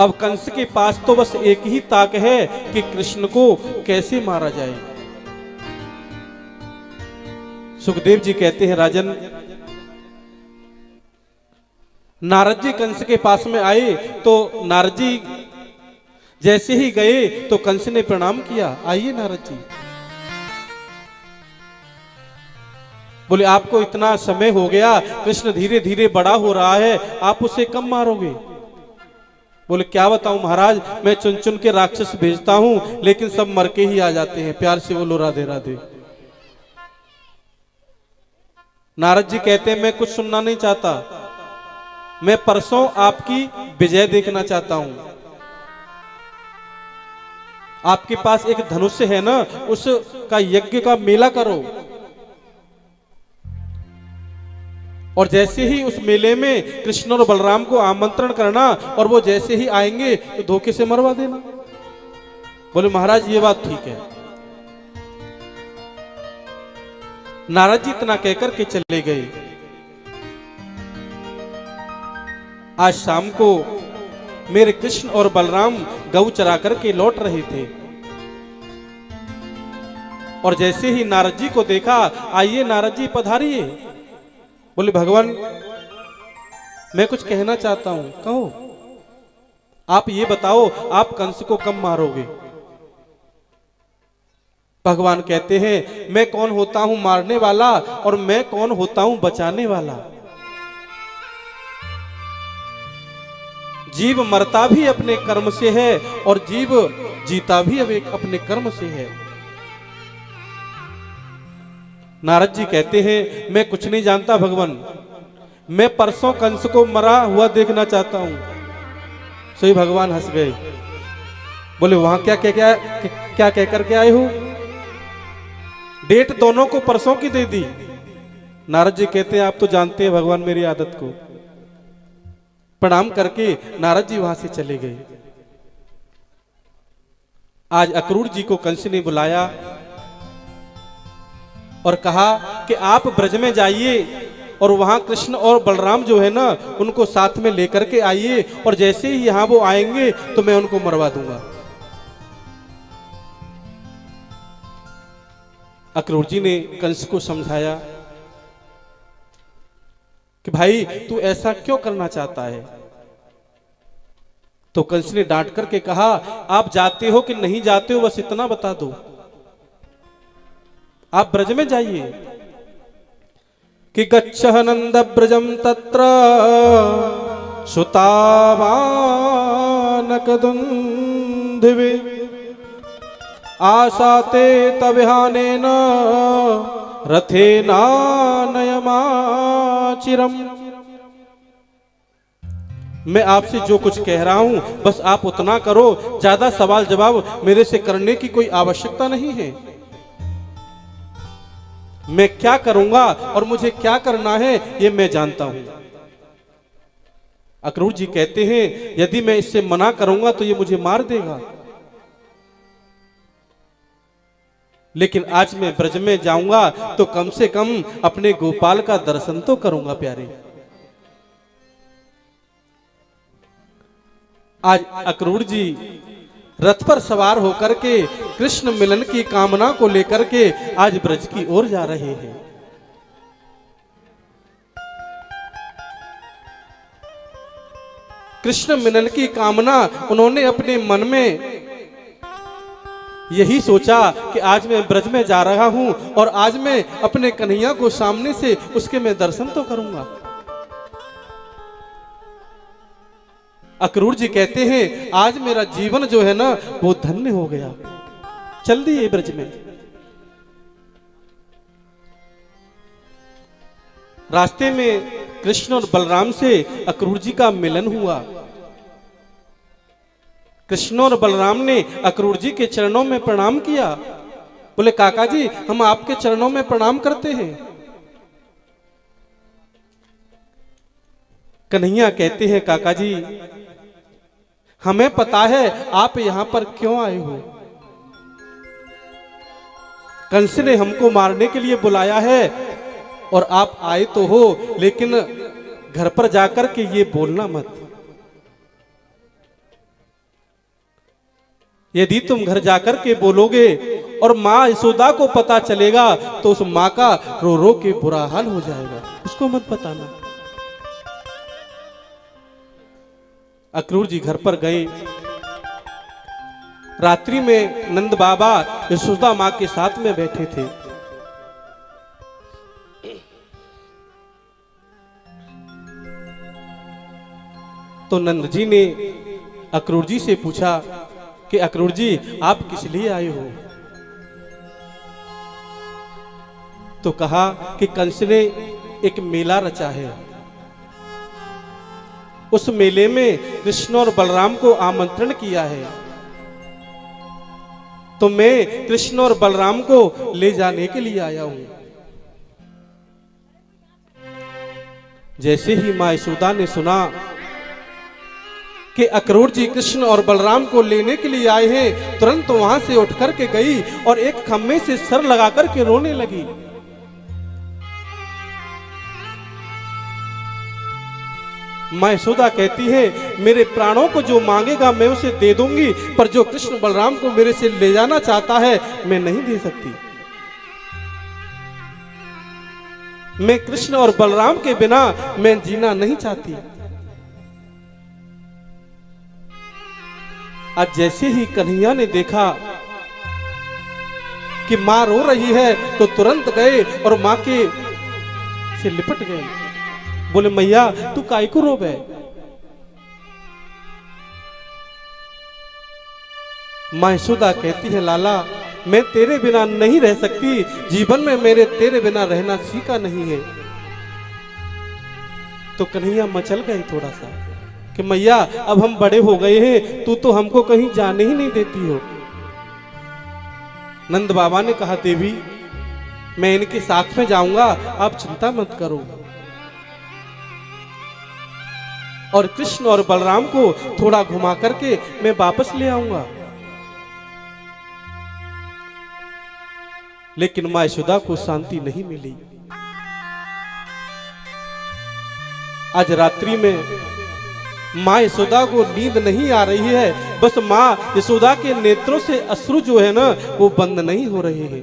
अब कंस के पास तो बस एक ही ताक है कि कृष्ण को कैसे मारा जाए। सुखदेव जी कहते हैं, राजन, नारद जी कंस के पास में आए तो नारद जी जैसे ही गए तो कंस ने प्रणाम किया। आइए नारद जी। बोले आपको इतना समय हो गया, कृष्ण धीरे धीरे बड़ा हो रहा है, आप उसे कब मारोगे? बोले क्या बताऊं महाराज, मैं चुन चुन के राक्षस भेजता हूं लेकिन सब मर के ही आ जाते हैं। प्यार से बोलो राधे राधे। नारद जी कहते हैं मैं कुछ सुनना नहीं चाहता, मैं परसों आपकी विजय देखना चाहता हूं। आपके पास एक धनुष है ना, उसका यज्ञ का मेला करो, और जैसे ही उस मेले में कृष्ण और बलराम को आमंत्रण करना, और वो जैसे ही आएंगे तो धोखे से मरवा देना। बोले महाराज ये बात ठीक है। नारद जी इतना कहकर के चले गए। आज शाम को मेरे कृष्ण और बलराम गऊ चरा करके लौट रहे थे, और जैसे ही नारद जी को देखा, आइए नारद जी पधारिए। बोले भगवान मैं कुछ कहना चाहता हूं, कहो। आप ये बताओ आप कंस को कब मारोगे? भगवान कहते हैं मैं कौन होता हूं मारने वाला, और मैं कौन होता हूं बचाने वाला। जीव मरता भी अपने कर्म से है, और जीव जीता भी अपने कर्म से है। नारद जी कहते हैं मैं कुछ नहीं जानता भगवान, मैं परसों कंस को मरा हुआ देखना चाहता हूं। सही भगवान हंस गए। बोले वहां क्या कह करके आए हो? डेट दोनों को परसों की दे दी। नारद जी कहते हैं आप तो जानते हैं भगवान मेरी आदत को। प्रणाम करके नारद जी वहां से चले गए। आज अक्रूर जी को कंस ने बुलाया और कहा कि आप ब्रज में जाइए और वहां कृष्ण और बलराम जो है ना उनको साथ में लेकर के आइए, और जैसे ही यहां वो आएंगे तो मैं उनको मरवा दूंगा। अक्रूर जी ने कंस को समझाया कि भाई तू ऐसा क्यों करना चाहता है? तो कंस ने डांट करके कहा आप जाते हो कि नहीं जाते हो बस इतना बता दो, आप ब्रज में जाइए। कि गच्छः नंद ब्रजम तत्र सुतावानकदुन्धिवे आसाते तविहानेन रथेनानयमाचिरम्। मैं आपसे जो कुछ कह रहा हूं बस आप उतना करो, ज्यादा सवाल जवाब मेरे से करने की कोई आवश्यकता नहीं है। मैं क्या करूंगा और मुझे क्या करना है ये मैं जानता हूं। अक्रूर जी कहते हैं यदि मैं इससे मना करूंगा तो ये मुझे मार देगा, लेकिन आज मैं ब्रज में जाऊंगा तो कम से कम अपने गोपाल का दर्शन तो करूंगा। प्यारे, आज अक्रूर जी रथ पर सवार होकर के कृष्ण मिलन की कामना को लेकर के आज ब्रज की ओर जा रहे हैं। कृष्ण मिलन की कामना उन्होंने अपने मन में यही सोचा कि आज मैं ब्रज में जा रहा हूं और आज मैं अपने कन्हैया को सामने से उसके मैं दर्शन तो करूंगा। अक्रूर जी कहते हैं आज मेरा जीवन जो है ना वो धन्य हो गया। चल दिए ब्रज में। रास्ते में कृष्ण और बलराम से अक्रूर जी का मिलन हुआ। कृष्ण और बलराम ने अक्रूर जी के चरणों में प्रणाम किया। बोले काका जी हम आपके चरणों में प्रणाम करते हैं। कन्हैया कहते हैं काका जी हमें पता है आप यहां पर क्यों आए हो। कंस ने हमको मारने के लिए बुलाया है और आप आए तो हो, लेकिन घर पर जाकर के ये बोलना मत। यदि तुम घर जाकर के बोलोगे और माँ यशोदा को पता चलेगा तो उस माँ का रो रो के बुरा हाल हो जाएगा, उसको मत बताना। अक्रूर जी घर पर गए। रात्रि में नंद बाबा यशोदा माँ के साथ में बैठे थे। तो नंद जी ने अक्रूर जी से पूछा कि अक्रूर जी आप किस लिए आए हो? तो कहा कि कंस ने एक मेला रचा है, उस मेले में कृष्ण और बलराम को आमंत्रण किया है, तो मैं कृष्ण और बलराम को ले जाने के लिए आया हूं। जैसे ही मां यशोदा ने सुना कि अक्रूर जी कृष्ण और बलराम को लेने के लिए आए हैं, तुरंत वहां से उठ करके गई और एक खम्भे से सर लगा करके रोने लगी। मां यशोदा कहती है मेरे प्राणों को जो मांगेगा मैं उसे दे दूंगी, पर जो कृष्ण बलराम को मेरे से ले जाना चाहता है मैं नहीं दे सकती। मैं कृष्ण और बलराम के बिना मैं जीना नहीं चाहती। आज जैसे ही कन्हैया ने देखा कि मां रो रही है तो तुरंत गए और मां के से लिपट गए। बोले मैया तू काहे को रोवे? मां यशोदा कहती है लाला मैं तेरे बिना नहीं रह सकती, जीवन में मेरे तेरे बिना रहना सीखा नहीं है। तो कन्हैया मचल गए थोड़ा सा कि मैया अब हम बड़े हो गए हैं, तू तो हमको कहीं जाने ही नहीं देती हो। नंद बाबा ने कहा देवी मैं इनके साथ में जाऊंगा, आप चिंता मत करो, और कृष्ण और बलराम को थोड़ा घुमा करके मैं वापस ले आऊंगा। लेकिन मां यशोदा को शांति नहीं मिली। आज रात्रि में मां यशोदा को नींद नहीं आ रही है, बस मां यशोदा के नेत्रों से अश्रु जो है ना वो बंद नहीं हो रहे हैं।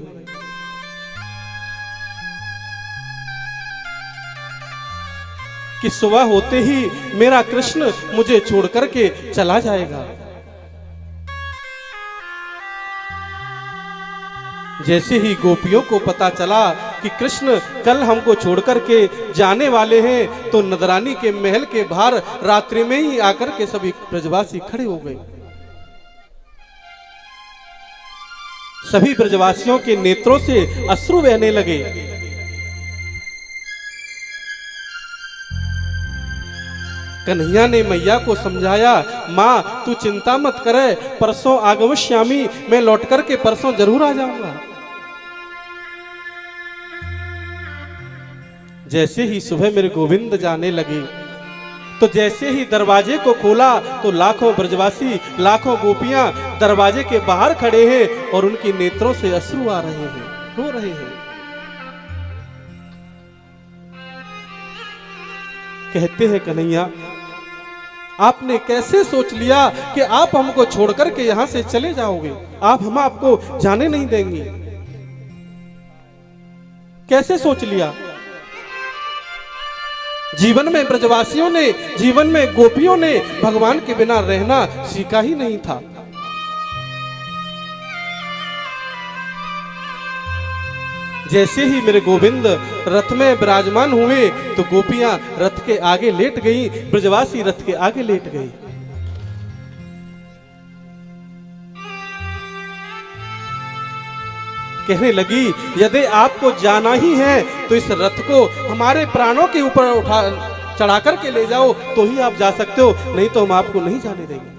कि सुबह होते ही मेरा कृष्ण मुझे छोड़ करके चला जाएगा। जैसे ही गोपियों को पता चला कि कृष्ण कल हमको छोड़ करके जाने वाले हैं, तो नदरानी के महल के बाहर रात्रि में ही आकर के सभी ब्रजवासी खड़े हो गए। सभी ब्रजवासियों के नेत्रों से अश्रु बहने लगे। कन्हैया ने मैया को समझाया माँ तू चिंता मत करे, परसों आगमश्यामी, मैं लौट करके परसों जरूर आ जाऊंगा। जैसे ही सुबह मेरे गोविंद जाने लगे तो जैसे ही दरवाजे को खोला तो लाखों ब्रजवासी लाखों गोपियां दरवाजे के बाहर खड़े हैं और उनकी नेत्रों से अश्रु आ रहे हैं, रो रहे हैं। कहते हैं कन्हैया आपने कैसे सोच लिया कि आप हमको छोड़ करके यहां से चले जाओगे, आप हम आपको जाने नहीं देंगे? कैसे सोच लिया? जीवन में ब्रजवासियों ने, जीवन में गोपियों ने भगवान के बिना रहना सीखा ही नहीं था। जैसे ही मेरे गोविंद रथ में विराजमान हुए तो गोपियां रथ के आगे लेट गई, ब्रजवासी रथ के आगे लेट गई। कहने लगी यदि आपको जाना ही है तो इस रथ को हमारे प्राणों के ऊपर उठा चढ़ा करके ले जाओ तो ही आप जा सकते हो, नहीं तो हम आपको नहीं जाने देंगे।